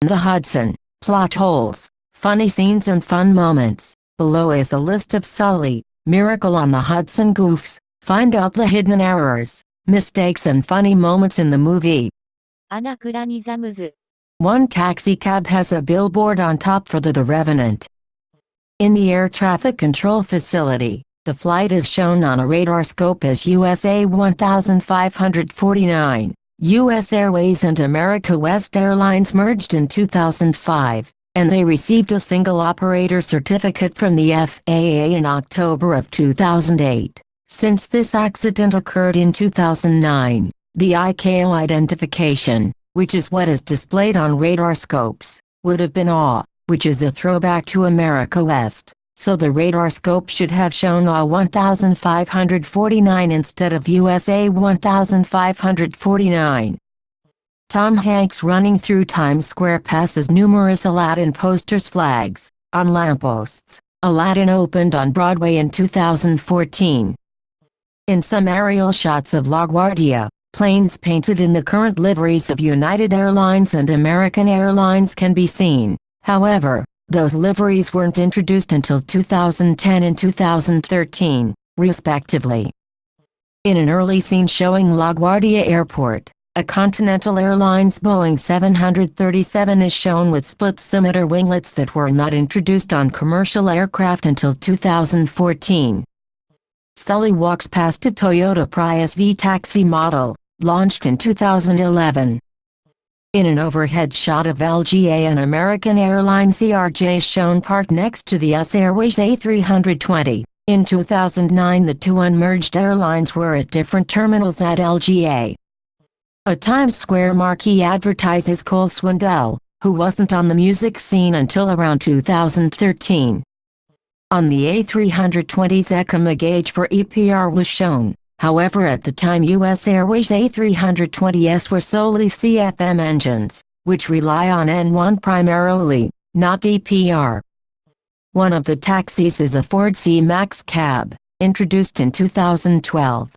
The Hudson, plot holes, funny scenes and fun moments. Below is a list of Sully, Miracle on the Hudson goofs. Find out the hidden errors, mistakes and funny moments in the movie. Anachronisms. One taxicab has a billboard on top for the Revenant. In the air traffic control facility, the flight is shown on a radar scope as USA 1549. U.S. Airways and America West Airlines merged in 2005, and they received a single operator certificate from the FAA in October of 2008. Since this accident occurred in 2009, the ICAO identification, which is what is displayed on radar scopes, would have been AW, which is a throwback to America West, so the radar scope should have shown AW 1549 instead of USA 1549. Tom Hanks running through Times Square passes numerous Aladdin posters flags on lampposts. Aladdin opened on Broadway in 2014. In some aerial shots of LaGuardia, planes painted in the current liveries of United Airlines and American Airlines can be seen. However, those liveries weren't introduced until 2010 and 2013, respectively. In an early scene showing LaGuardia Airport, a Continental Airlines Boeing 737 is shown with split-scimitar winglets that were not introduced on commercial aircraft until 2014. Sully walks past a Toyota Prius V taxi model, launched in 2011. In an overhead shot of LGA and American Airlines ERJ shown parked next to the US Airways A320. In 2009 the two unmerged airlines were at different terminals at LGA. A Times Square marquee advertises Cole Swindell, who wasn't on the music scene until around 2013. On the A320's ECMA gauge for EPR was shown. However, at the time US Airways A320s were solely CFM engines, which rely on N1 primarily, not EPR. One of the taxis is a Ford C-Max cab, introduced in 2012.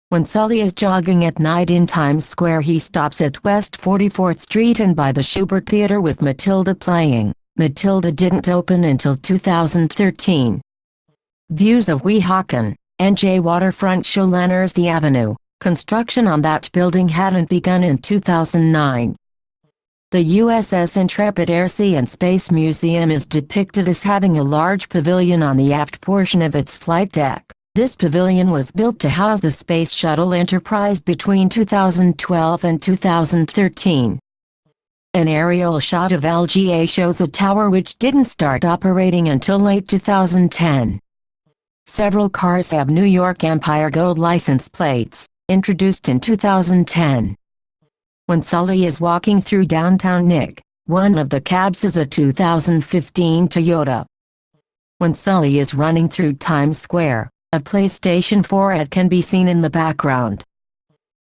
When Sully is jogging at night in Times Square he stops at West 44th Street and by the Schubert Theater with Matilda playing. Matilda didn't open until 2013. Views of Weehawken, NJ waterfront show Lenarsey Avenue. Construction on that building hadn't begun in 2009. The USS Intrepid Air Sea and Space Museum is depicted as having a large pavilion on the aft portion of its flight deck. This pavilion was built to house the Space Shuttle Enterprise between 2012 and 2013. An aerial shot of LGA shows a tower which didn't start operating until late 2010. Several cars have New York Empire Gold license plates, introduced in 2010. When Sully is walking through downtown Nick, one of the cabs is a 2015 Toyota. When Sully is running through Times Square, a PlayStation 4 ad can be seen in the background.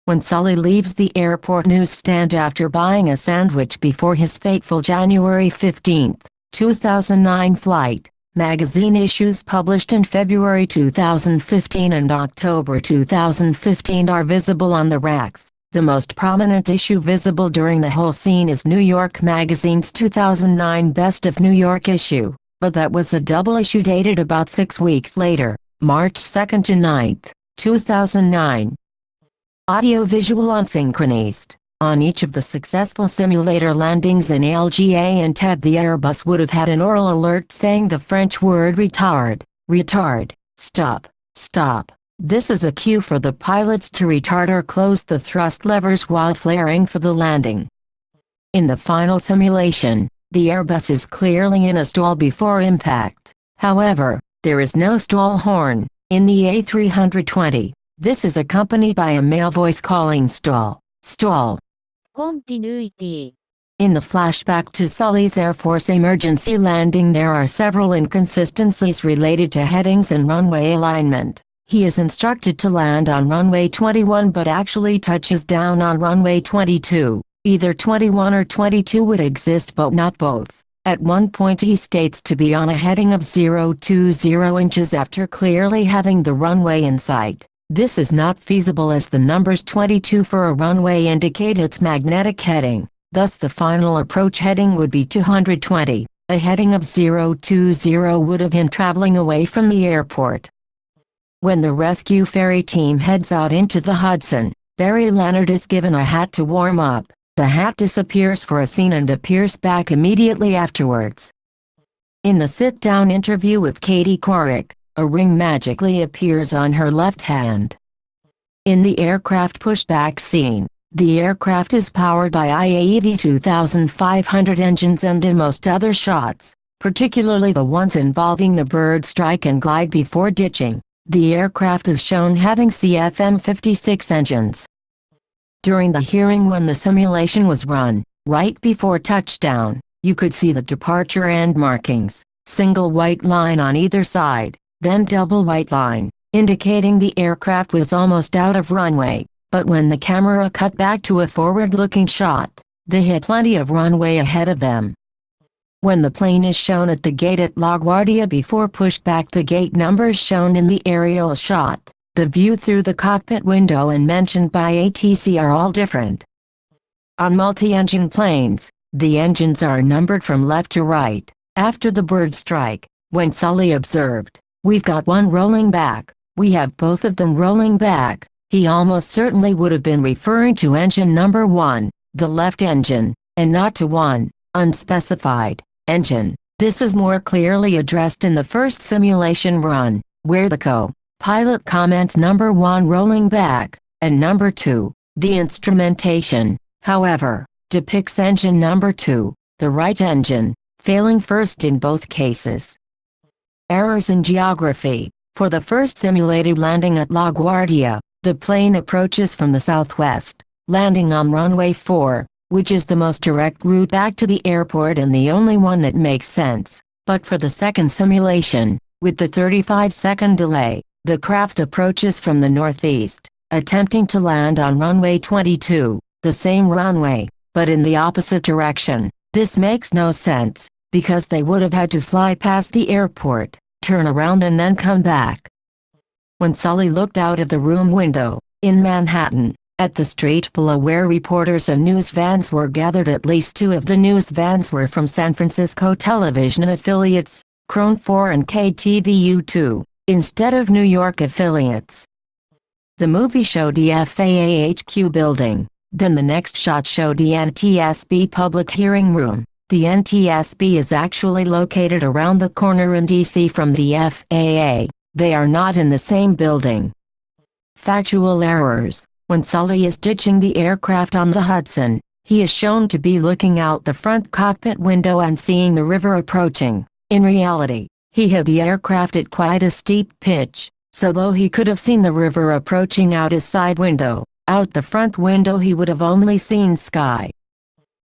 When Sully leaves the airport newsstand after buying a sandwich before his fateful January 15, 2009 flight, magazine issues published in February 2015 and October 2015 are visible on the racks. The most prominent issue visible during the whole scene is New York Magazine's 2009 Best of New York issue, but that was a double issue dated about 6 weeks later, March 2 to 9, 2009. Audio-visual unsynchronized. On each of the successful simulator landings in LGA and TED the Airbus would have had an oral alert saying the French word retard, stop, stop. This is a cue for the pilots to retard or close the thrust levers while flaring for the landing. In the final simulation, the Airbus is clearly in a stall before impact. However, there is no stall horn. In the A320, this is accompanied by a male voice calling stall, stall. Continuity. In the flashback to Sully's Air Force emergency landing there are several inconsistencies related to headings and runway alignment. He is instructed to land on runway 21 but actually touches down on runway 22. Either 21 or 22 would exist but not both. At one point he states to be on a heading of 020 inches after clearly having the runway in sight. This is not feasible as the numbers 22 for a runway indicate its magnetic heading. Thus the final approach heading would be 220. A heading of 020 would have him traveling away from the airport. When the rescue ferry team heads out into the Hudson, Barry Leonard is given a hat to warm up. The hat disappears for a scene and appears back immediately afterwards. In the sit-down interview with Katie Couric, a ring magically appears on her left hand. In the aircraft pushback scene, the aircraft is powered by IAEV 2500 engines, and in most other shots, particularly the ones involving the bird strike and glide before ditching, the aircraft is shown having CFM56 engines. During the hearing when the simulation was run, right before touchdown, you could see the departure end markings, single white line on either side, then double white line, indicating the aircraft was almost out of runway. But when the camera cut back to a forward-looking shot, they had plenty of runway ahead of them. When the plane is shown at the gate at LaGuardia before pushback, the gate numbers shown in the aerial shot, the view through the cockpit window and mentioned by ATC are all different. On multi-engine planes, the engines are numbered from left to right. After the bird strike, when Sully observed, "We've got one rolling back, we have both of them rolling back," he almost certainly would have been referring to engine number 1, the left engine, and not to 1, unspecified, engine. This is more clearly addressed in the first simulation run, where the co-pilot comments number 1 rolling back, and number 2, the instrumentation, however, depicts engine number 2, the right engine, failing first in both cases. Errors in geography. For the first simulated landing at LaGuardia, the plane approaches from the southwest, landing on runway 4, which is the most direct route back to the airport and the only one that makes sense. But for the second simulation, with the 35-second delay, the craft approaches from the northeast, attempting to land on runway 22, the same runway, but in the opposite direction. This makes no sense, because they would have had to fly past the airport, turn around and then come back. When Sully looked out of the room window, in Manhattan, at the street below where reporters and news vans were gathered, at least 2 of the news vans were from San Francisco television affiliates, KRON 4 and KTVU2, instead of New York affiliates. The movie showed the FAA HQ building, then the next shot showed the NTSB public hearing room. The NTSB is actually located around the corner in DC from the FAA. They are not in the same building. Factual errors. When Sully is ditching the aircraft on the Hudson, he is shown to be looking out the front cockpit window and seeing the river approaching. In reality, he had the aircraft at quite a steep pitch, so though he could have seen the river approaching out his side window, out the front window he would have only seen sky.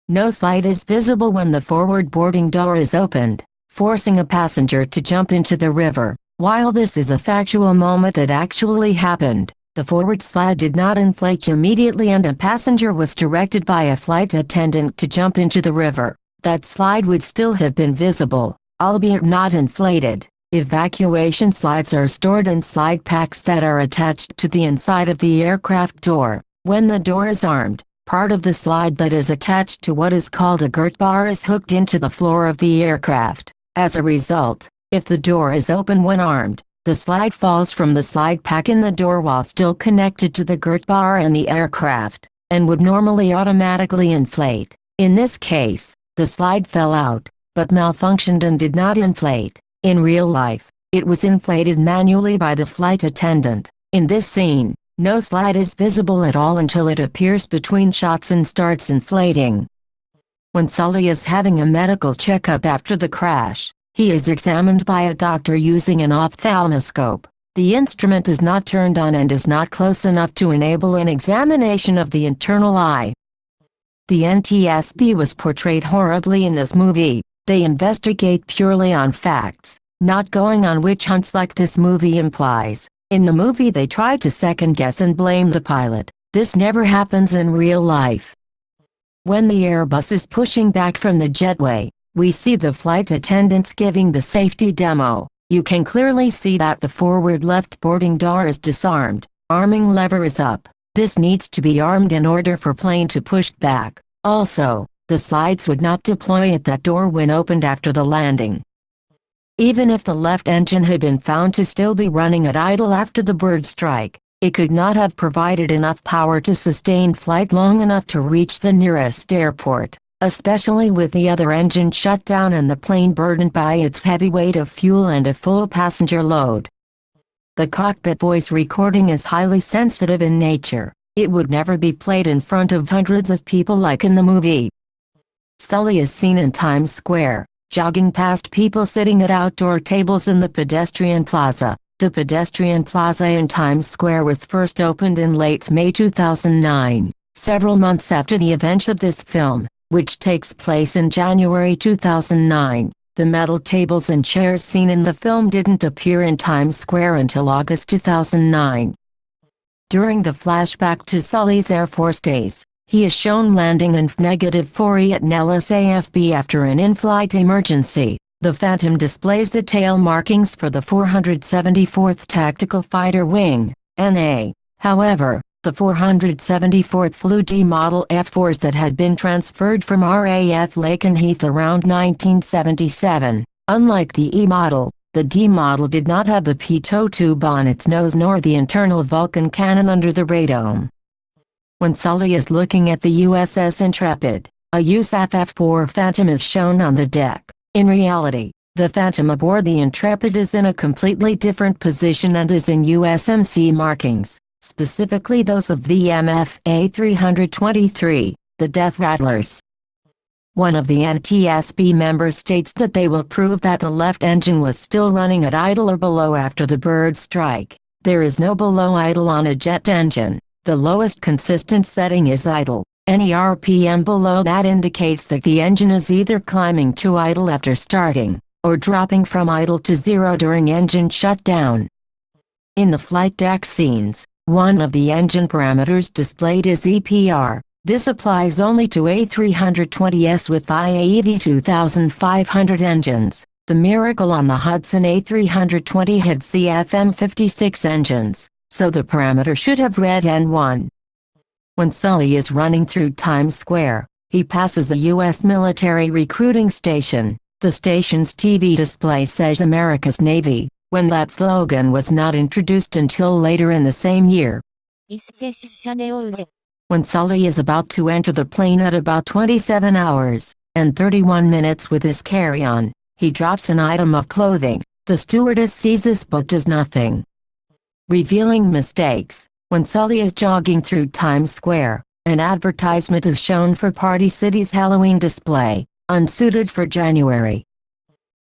No slide is visible when the forward boarding door is opened, forcing a passenger to jump into the river. While this is a factual moment that actually happened, the forward slide did not inflate immediately and a passenger was directed by a flight attendant to jump into the river. That slide would still have been visible, albeit not inflated. Evacuation slides are stored in slide packs that are attached to the inside of the aircraft door. When the door is armed, part of the slide that is attached to what is called a girt bar is hooked into the floor of the aircraft. As a result, if the door is open when armed, the slide falls from the slide pack in the door while still connected to the girt bar in the aircraft, and would normally automatically inflate. In this case, the slide fell out, but malfunctioned and did not inflate. In real life, it was inflated manually by the flight attendant. In this scene, no slide is visible at all until it appears between shots and starts inflating. When Sully is having a medical checkup after the crash, he is examined by a doctor using an ophthalmoscope. The instrument is not turned on and is not close enough to enable an examination of the internal eye. The NTSB was portrayed horribly in this movie. They investigate purely on facts, not going on witch hunts like this movie implies. In the movie they try to second-guess and blame the pilot. This never happens in real life. When the Airbus is pushing back from the jetway, we see the flight attendants giving the safety demo. You can clearly see that the forward left boarding door is disarmed. Arming lever is up. This needs to be armed in order for plane to push back. Also, the slides would not deploy at that door when opened after the landing. Even if the left engine had been found to still be running at idle after the bird strike, it could not have provided enough power to sustain flight long enough to reach the nearest airport, especially with the other engine shut down and the plane burdened by its heavy weight of fuel and a full passenger load. The cockpit voice recording is highly sensitive in nature. It would never be played in front of hundreds of people like in the movie. Sully is seen in Times Square, jogging past people sitting at outdoor tables in the pedestrian plaza. The pedestrian plaza in Times Square was first opened in late May 2009, several months after the events of this film, which takes place in January 2009. The metal tables and chairs seen in the film didn't appear in Times Square until August 2009. During the flashback to Sully's Air Force days, he is shown landing in -4E at Nellis AFB after an in-flight emergency. The Phantom displays the tail markings for the 474th Tactical Fighter Wing, NA. However, the 474th flew D model F4s that had been transferred from RAF Lakenheath around 1977. Unlike the E model, the D model did not have the pitot tube on its nose nor the internal Vulcan cannon under the radome. When Sully is looking at the USS Intrepid, a USAF F4 Phantom is shown on the deck. In reality, the Phantom aboard the Intrepid is in a completely different position and is in USMC markings, specifically those of VMF A323, the Death Rattlers. One of the NTSB members states that they will prove that the left engine was still running at idle or below after the bird strike. There is no below idle on a jet engine. The lowest consistent setting is idle. Any RPM below that indicates that the engine is either climbing to idle after starting, or dropping from idle to zero during engine shutdown. In the flight deck scenes, one of the engine parameters displayed is EPR. This applies only to A320s with IAEV 2500 engines. The Miracle on the Hudson A320 had CFM56 engines, so the parameter should have read N1. When Sully is running through Times Square, he passes a U.S. military recruiting station. The station's TV display says America's Navy, when that slogan was not introduced until later in the same year. When Sully is about to enter the plane at about 27 hours and 31 minutes with his carry-on, he drops an item of clothing. The stewardess sees this but does nothing. Revealing mistakes. When Sully is jogging through Times Square, an advertisement is shown for Party City's Halloween display, unsuited for January.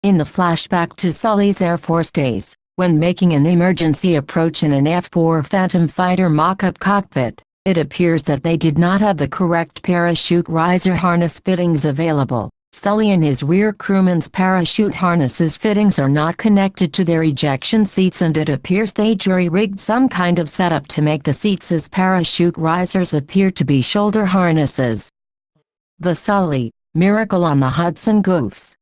In the flashback to Sully's Air Force days, when making an emergency approach in an F-4 Phantom fighter mock-up cockpit, it appears that they did not have the correct parachute riser harness fittings available. Sully and his rear crewman's parachute harnesses fittings are not connected to their ejection seats, and it appears they jury-rigged some kind of setup to make the seats as parachute risers appear to be shoulder harnesses. The Sully, Miracle on the Hudson goofs.